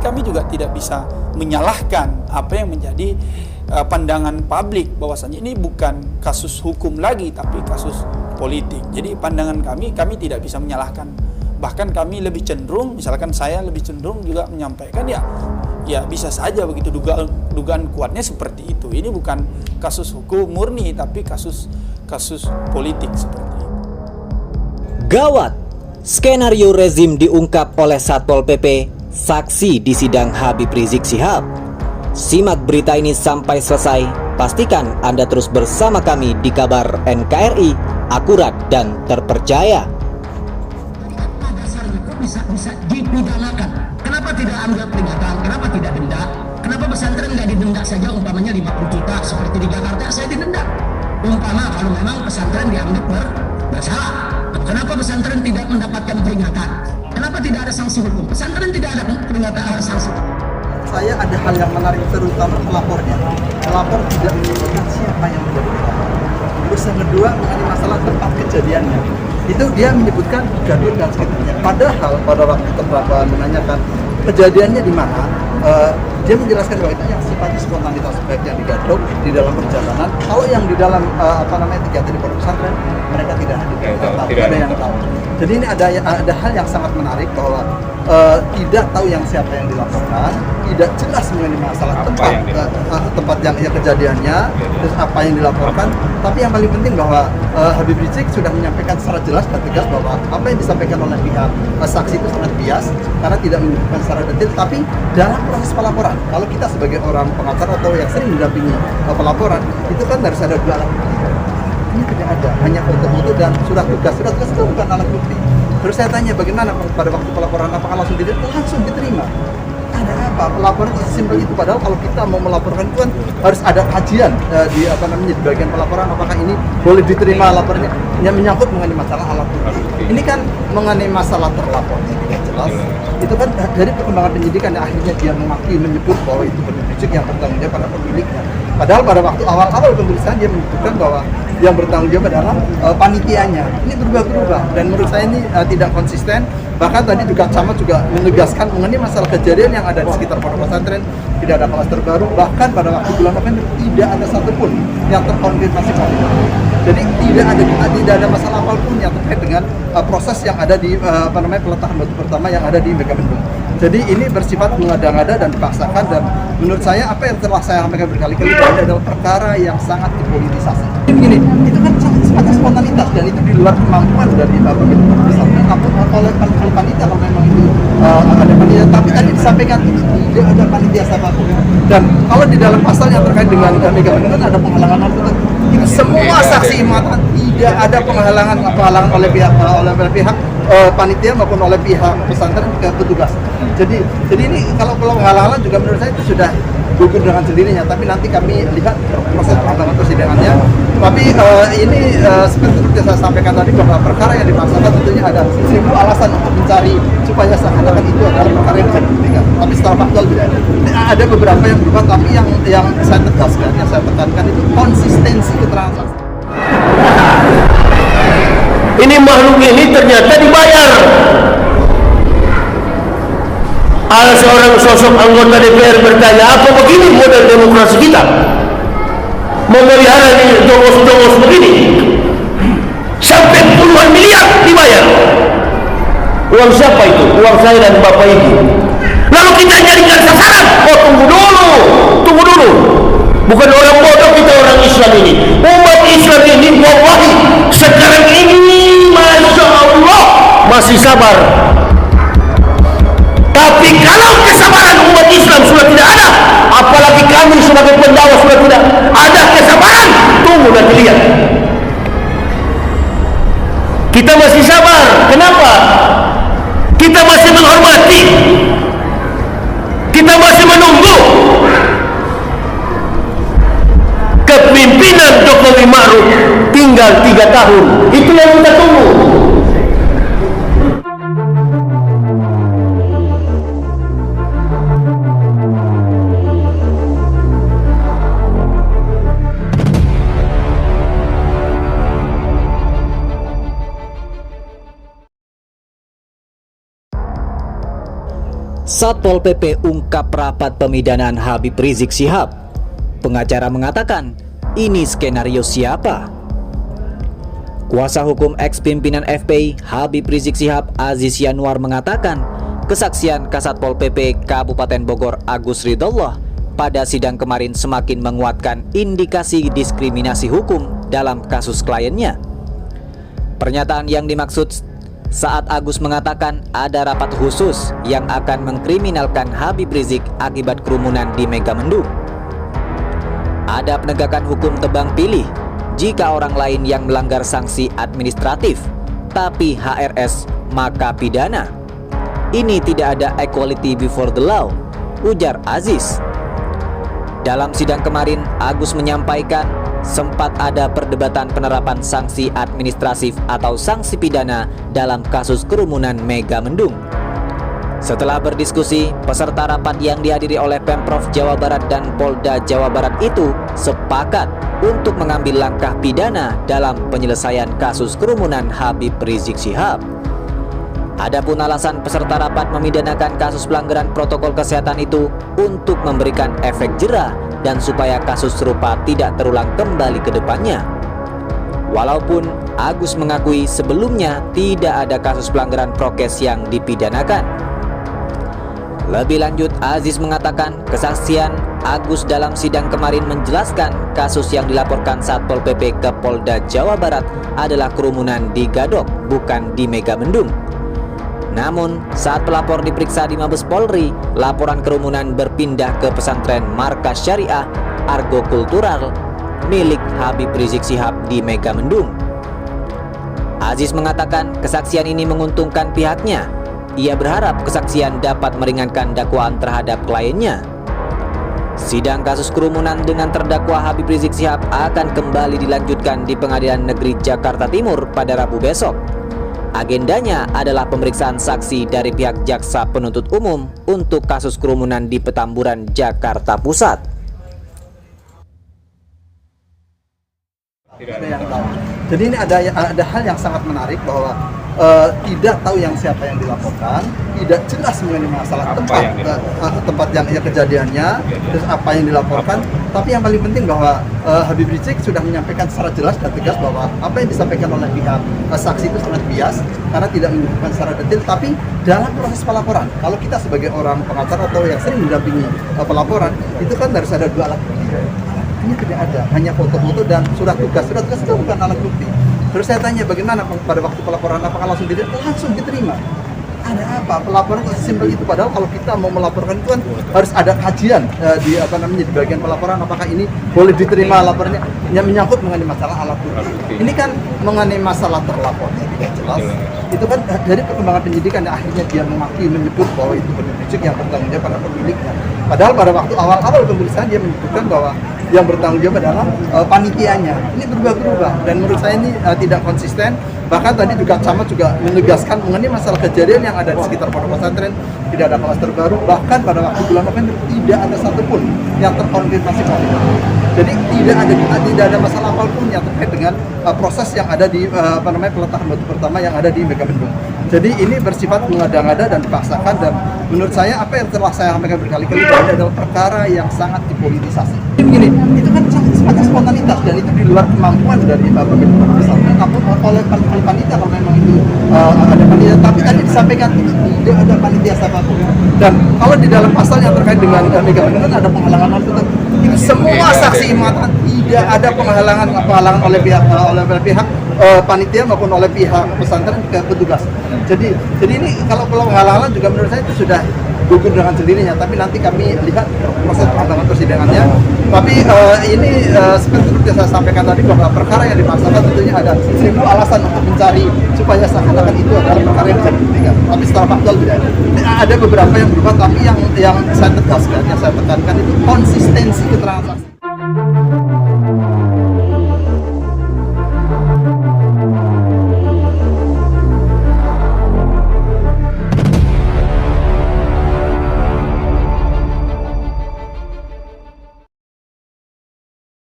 kami juga tidak bisa menyalahkan apa yang menjadi pandangan publik bahwasanya ini bukan kasus hukum lagi tapi kasus politik. Jadi pandangan kami tidak bisa menyalahkan. Bahkan kami lebih cenderung, misalkan saya lebih cenderung juga menyampaikan ya bisa saja begitu, dugaan kuatnya seperti itu. Ini bukan kasus hukum murni tapi kasus politik seperti itu. Gawat, skenario rezim diungkap oleh Satpol PP, saksi di sidang Habib Rizik Syihab. Simak berita ini sampai selesai. Pastikan Anda terus bersama kami di kabar NKRI, akurat dan terpercaya. Bisa dipidanakan. Kenapa tidak ambil peringatan? Kenapa tidak denda? Kenapa pesantren nggak didenda saja umpamanya 50 juta seperti di Jakarta saya didenda? Umpama kalau memang pesantren dianggap bersalah. Kenapa pesantren tidak mendapatkan peringatan? Kenapa tidak ada sanksi hukum? Pesantren tidak ada peringatan, ada sanksi. Saya ada hal yang menarik, terutama pelapornya. Pelapor tidak menyebutkan siapa yang menjadi pelapor. Terus yang kedua mengenai masalah tempat kejadiannya. Itu dia menyebutkan Gadun dan sekitarnya. Padahal pada waktu terdakwa menanyakan kejadiannya di mana, dia menjelaskan bahwa itu yang sifatnya spontanitas, baik yang di Gadun di dalam perjalanan. Kalau yang di dalam kegiatan di pondok pesantren, mereka tidak ada yang tahu. Jadi ini ada hal yang sangat menarik bahwa tidak tahu yang siapa yang dilaporkan, tidak jelas mengenai masalah tempat yang kejadiannya, terus apa yang dilaporkan. Tapi yang paling penting bahwa Habib Rizik sudah menyampaikan secara jelas dan tegas bahwa apa yang disampaikan oleh pihak saksi itu sangat bias karena tidak menyebutkan secara detail. Tapi dalam proses pelaporan, kalau kita sebagai orang pengacara atau yang sering mendampingi pelaporan, itu kan harus ada dua alat bukti. Ini tidak ada, hanya foto-foto dan surat tugas. Surat tugas itu bukan alat bukti. Terus saya tanya bagaimana pada waktu pelaporan, apakah langsung diterima? Langsung diterima. Ada apa? Pelaporan itu simpel itu. Padahal kalau kita mau melaporkan itu kan harus ada kajian di bagian pelaporan, apakah ini boleh diterima laporannya. Yang menyangkut mengenai masalah alat bukti. Ini kan mengenai masalah terlapor tidak jelas. Itu kan dari perkembangan penyidikan yang akhirnya dia mengakui menyebut bahwa itu Habib Rizik yang bertanggung jawab pada pemiliknya. Padahal pada waktu awal-awal pemeriksaan dia menyebutkan bahwa yang bertanggung jawab adalah panitianya. Ini berubah-ubah dan menurut saya ini tidak konsisten. Bahkan tadi juga Camat juga menegaskan mengenai masalah kejadian yang ada di sekitar pondok pesantren, tidak ada klaster baru. Bahkan pada waktu bulan November tidak ada satupun yang terkonfirmasi positif. Jadi tidak ada masalah apapun yang terkait dengan proses yang ada di peletakan batu pertama yang ada di Megamendung. Jadi ini bersifat mengada-ngada dan dipaksakan, dan menurut saya apa yang telah saya sampaikan berkali-kali ini adalah perkara yang sangat dipolitisasi. Begini, itu kan sangat spontanitas dan itu di luar kemampuan dari pesantren oleh panitia kalau memang itu ada panitia. Tapi tadi disampaikan tidak ada panitia siapapun. Dan kalau di dalam pasal yang terkait dengan Megamendung ada penghalangan angkutan. Itu semua saksi mata tidak ada penghalangan oleh pihak panitia maupun oleh pihak pesantren ke petugas. Jadi ini kalau penghalangan juga menurut saya itu sudah gugur dengan sendirinya. Tapi nanti kami lihat proses perkembangan persidangannya. Tapi ini seperti yang saya sampaikan tadi bahwa perkara yang dipaksakan tentunya ada 1000 alasan untuk mencari supaya seakan-akan itu adalah perkara yang bisa dibuktikan. Tapi secara faktual tidak ada. Ada beberapa yang berubah, tapi yang saya tegaskan, yang saya tekankan itu konsistensi keterangan. Ini makhluk ini ternyata dibayar. Ada seorang sosok anggota DPR bertanya, apa begini model demokrasi kita? Memelihara ini jongos-jongos begini sampai puluhan miliar dibayar. Uang siapa itu? Uang saya dan bapak ibu. Lalu kita jadikan sasaran. Oh, tunggu dulu. Bukan orang bodoh kita, orang Islam ini. Umat Islam ini wallahi sekarang ini Masya Allah masih sabar. Tapi kalau kesabaran umat Islam sudah tidak ada, apalagi kami sebagai pendakwah sudah tidak ada kesabaran, tunggu dan lihat. Kita masih sabar. Kenapa? Kita masih menghormati. Kita masih menunggu kepemimpinan Jokowi Ma'ruf tinggal 3 tahun. Itu yang kita tunggu. Satpol PP ungkap rapat pemidanaan Habib Rizik Syihab. Pengacara mengatakan, ini skenario siapa? Kuasa hukum ex-pimpinan FPI Habib Rizik Syihab Aziz Yanuar mengatakan, kesaksian Kasatpol PP Kabupaten Bogor Agus Ridollah pada sidang kemarin semakin menguatkan indikasi diskriminasi hukum dalam kasus kliennya. Pernyataan yang dimaksud saat Agus mengatakan ada rapat khusus yang akan mengkriminalkan Habib Rizik akibat kerumunan di Megamendung. Ada penegakan hukum tebang pilih jika orang lain yang melanggar sanksi administratif, tapi HRS maka pidana. Ini tidak ada equality before the law, ujar Aziz. Dalam sidang kemarin, Agus menyampaikan sempat ada perdebatan penerapan sanksi administratif atau sanksi pidana dalam kasus kerumunan Megamendung. Setelah berdiskusi, peserta rapat yang dihadiri oleh Pemprov Jawa Barat dan Polda Jawa Barat itu sepakat untuk mengambil langkah pidana dalam penyelesaian kasus kerumunan Habib Rizik Syihab. Adapun alasan peserta rapat memidanakan kasus pelanggaran protokol kesehatan itu untuk memberikan efek jera dan supaya kasus serupa tidak terulang kembali ke depannya. Walaupun Agus mengakui sebelumnya tidak ada kasus pelanggaran prokes yang dipidanakan. Lebih lanjut, Aziz mengatakan kesaksian Agus dalam sidang kemarin menjelaskan kasus yang dilaporkan Satpol PP ke Polda Jawa Barat adalah kerumunan di Gadok, bukan di Megamendung. Namun, saat pelapor diperiksa di Mabes Polri, laporan kerumunan berpindah ke pesantren Markas Syariah Argo Kultural milik Habib Rizik Syihab di Megamendung. Aziz mengatakan kesaksian ini menguntungkan pihaknya. Ia berharap kesaksian dapat meringankan dakwaan terhadap kliennya. Sidang kasus kerumunan dengan terdakwa Habib Rizik Syihab akan kembali dilanjutkan di Pengadilan Negeri Jakarta Timur pada Rabu besok. Agendanya adalah pemeriksaan saksi dari pihak Jaksa Penuntut Umum untuk kasus kerumunan di Petamburan, Jakarta Pusat. Tidak ada yang tahu. Jadi ini ada hal yang sangat menarik bahwa tidak tahu siapa yang dilaporkan, tidak jelas mengenai masalah tempat yang kejadiannya, terus apa yang dilaporkan. Tapi yang paling penting bahwa Habib Rizik sudah menyampaikan secara jelas dan tegas bahwa apa yang disampaikan oleh pihak saksi itu sangat bias karena tidak menyebutkan secara detail. Tapi dalam proses pelaporan, kalau kita sebagai orang pengacara atau yang sering mendampingi pelaporan, itu kan harus ada dua alat bukti. Ini tidak ada, hanya foto-foto dan surat tugas. Surat tugas itu bukan alat bukti. Terus saya tanya bagaimana pada waktu pelaporan, apakah langsung diterima? Ada apa? Pelaporan kok sesimpel itu, padahal kalau kita mau melaporkan itu kan harus ada kajian di bagian pelaporan, apakah ini boleh diterima laporannya yang menyangkut mengenai masalah alat bukti. Ini kan mengenai masalah terlapornya tidak jelas. Itu kan dari perkembangan penyidikan yang akhirnya dia menyebut bahwa itu Habib Rizik yang bertanggung jawab pada pemiliknya. Padahal pada waktu awal-awal pemeriksaan dia menyebutkan bahwa yang bertanggung jawab adalah panitianya. Ini berubah-ubah dan menurut saya ini tidak konsisten. Bahkan tadi juga Camat juga menegaskan mengenai masalah kejadian yang ada di sekitar pondok pesantren, tidak ada klaster baru. Bahkan pada waktu bulan November tidak ada satupun yang terkonfirmasi positif. Jadi tidak ada masalah apapun yang terkait dengan proses yang ada di peletakan batu pertama yang ada di Megamendung. Jadi ini bersifat mengada-ngada dan dipaksakan, dan menurut saya apa yang telah saya sampaikan berkali-kali bahwa ini adalah perkara yang sangat dipolitisasi. Begini, itu kan sangat spontanitas dan itu di luar kemampuan dari pemilik pesantren maupun oleh panitia kalau memang itu ada panitia. Tapi tadi disampaikan tidak ada panitia siapapun. Dan kalau di dalam pasal yang terkait dengan Megamendung ada penghalangan itu semua saksi mata tidak ada penghalangan oleh pihak panitia maupun oleh pihak pesantren ke petugas. Jadi ini kalau penghalangan juga menurut saya itu sudah gugur dengan sendirinya. Tapi nanti kami lihat proses perkembangan persidangannya. Tapi ini seperti yang saya sampaikan tadi bahwa perkara yang dipaksakan tentunya ada 1000 alasan untuk mencari supaya seakan-akan itu adalah perkara yang bisa dibuktikan. Tapi secara faktual tidak ada. Ada beberapa yang berubah, tapi yang saya tegaskan, yang saya tekankan itu konsistensi keterangan saksi.